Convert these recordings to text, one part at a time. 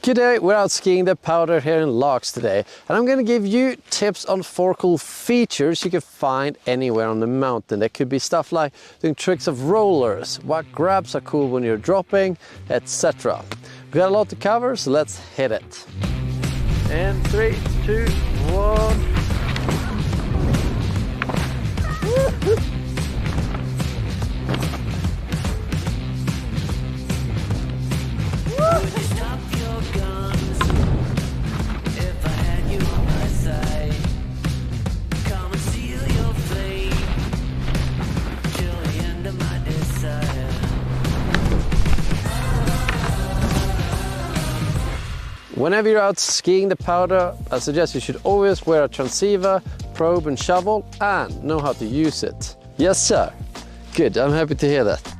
G'day, we're out skiing the powder here in Largs today, and I'm going to give you tips on 4 cool features you can find anywhere on the mountain. There could be stuff like doing tricks of rollers, what grabs are cool when you're dropping, etc. We've got a lot to cover, so let's hit it. In 3, 2, 1. Whenever you're out skiing the powder, I suggest you should always wear a transceiver, probe and shovel, and know how to use it. Yes sir. Good, I'm happy to hear that.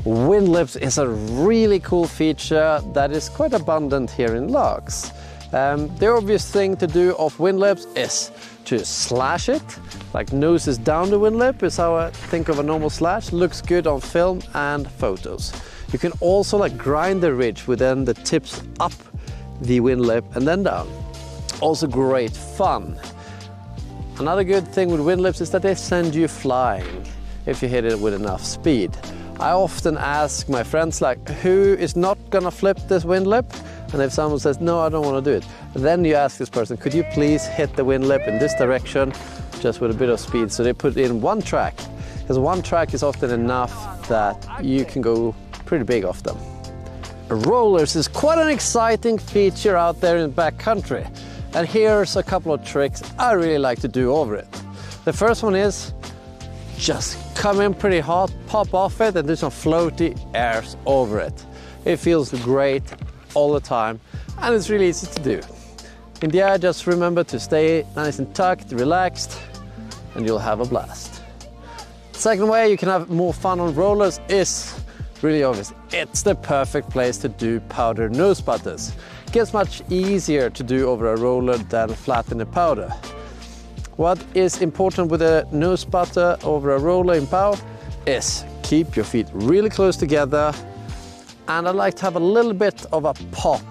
Wind lips is a really cool feature that is quite abundant here in Largs. The obvious thing to do off wind lips is to slash it, like noses down the wind lip is how I think of a normal slash. Looks good on film and photos. You can also like grind the ridge with then the tips up the wind lip and then down. Also great fun. Another good thing with wind lips is that they send you flying if you hit it with enough speed. I often ask my friends like, who is not gonna flip this wind lip? And if someone says, no, I don't want to do it, then you ask this person, could you please hit the wind lip in this direction, just with a bit of speed? So they put in one track, because one track is often enough that you can go pretty big off them. Rollers is quite an exciting feature out there in the backcountry. And here's a couple of tricks I really like to do over it. The first one is just come in pretty hot, pop off it, and do some floaty airs over it. It feels great all the time, and it's really easy to do. In the air, just remember to stay nice and tucked, relaxed, and you'll have a blast. Second way you can have more fun on rollers is really obvious. It's the perfect place to do powder nose butters. It gets much easier to do over a roller than flat in a powder. What is important with a nose butter over a roller in pow is keep your feet really close together, and I like to have a little bit of a pop.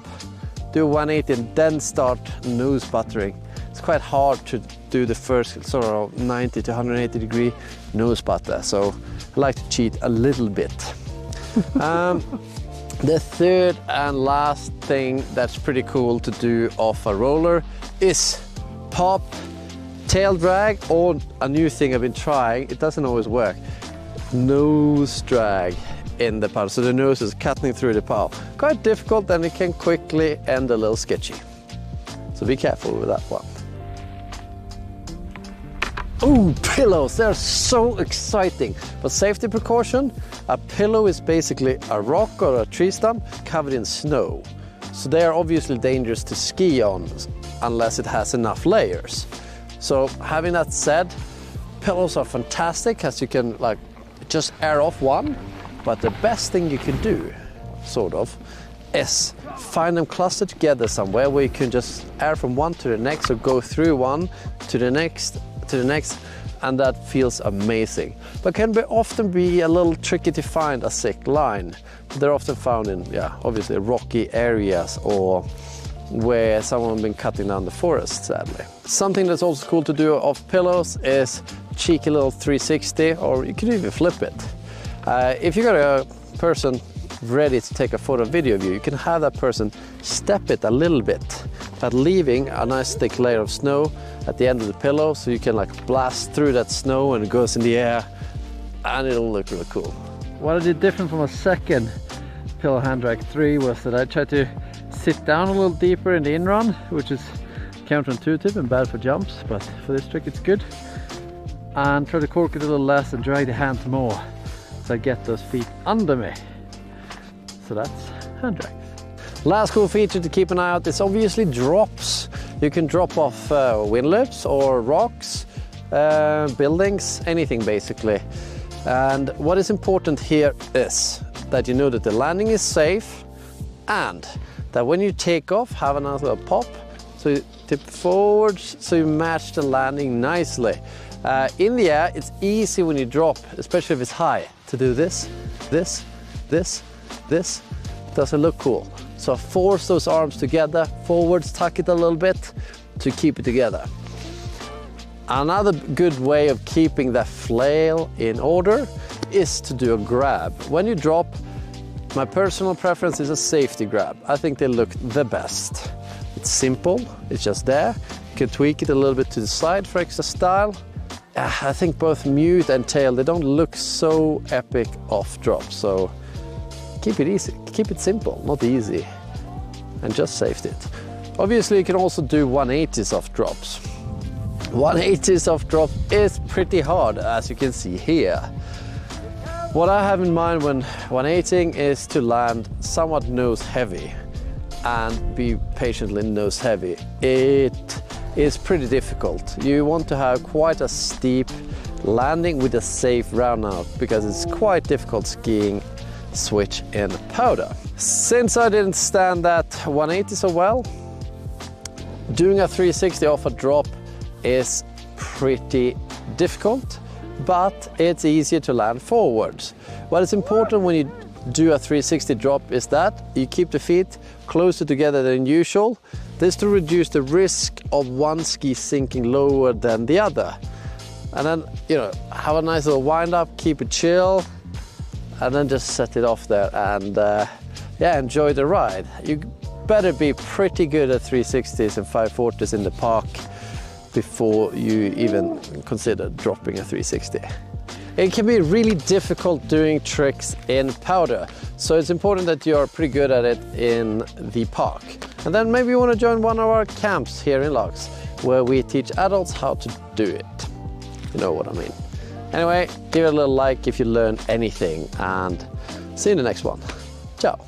Do 180 and then start nose buttering. It's quite hard to do the first sort of 90 to 180 degree nose butter, so I like to cheat a little bit. The third and last thing that's pretty cool to do off a roller is pop, tail drag, or a new thing I've been trying, it doesn't always work, nose drag in the powder. So the nose is cutting through the pow. Quite difficult, and it can quickly end a little sketchy. So be careful with that one. Oh, pillows, they're so exciting. But safety precaution, a pillow is basically a rock or a tree stump covered in snow. So they are obviously dangerous to ski on unless it has enough layers. So having that said, pillows are fantastic as you can like just air off one, but the best thing you can do, sort of, is find them clustered together somewhere where you can just air from one to the next, or go through one to the next, and that feels amazing. But can often be a little tricky to find a sick line. They're often found in, obviously rocky areas or where someone has been cutting down the forest, sadly. Something that's also cool to do off pillows is cheeky little 360, or you can even flip it. If you got a person ready to take a photo video of you, you can have that person step it a little bit, but leaving a nice thick layer of snow at the end of the pillow, so you can like blast through that snow and it goes in the air, and it'll look really cool. What I did different from a second pillow hand drag 3 was that I tried to sit down a little deeper in the in-run, which is counterintuitive and bad for jumps, but for this trick it's good. And try to cork it a little less and drag the hands more, so I get those feet under me. So that's hand drags. Last cool feature to keep an eye out is obviously drops. You can drop off wind lips or rocks, buildings, anything basically. And what is important here is that you know that the landing is safe, and that when you take off, have a nice little pop, so you tip forward, so you match the landing nicely. In the air, it's easy when you drop, especially if it's high, to do this, this, this, this, Doesn't look cool. So force those arms together, forwards, tuck it a little bit to keep it together. Another good way of keeping that flail in order is to do a grab. When you drop, my personal preference is a safety grab. I think they look the best. It's simple, it's just there. You can tweak it a little bit to the side for extra style. I think both mute and tail, they don't look so epic off drop, so keep it easy, keep it simple, not easy, and just safety it. Obviously, you can also do 180s off drops. 180s off drop is pretty hard, as you can see here. What I have in mind when 180ing is to land somewhat nose heavy and be patiently nose heavy. It is pretty difficult. You want to have quite a steep landing with a safe round out because it's quite difficult skiing switch in powder. Since I didn't stand that 180 so well, doing a 360 off a drop is pretty difficult, but it's easier to land forwards. What is important when you do a 360 drop is that you keep the feet closer together than usual. This to reduce the risk of one ski sinking lower than the other. And then, you know, have a nice little wind up, keep it chill, and then just set it off there and yeah, enjoy the ride. You better be pretty good at 360s and 540s in the park before you even consider dropping a 360. It can be really difficult doing tricks in powder, so it's important that you are pretty good at it in the park. And then maybe you want to join one of our camps here in Logs, where we teach adults how to do it. You know what I mean. Anyway, give it a little like if you learned anything, and see you in the next one. Ciao.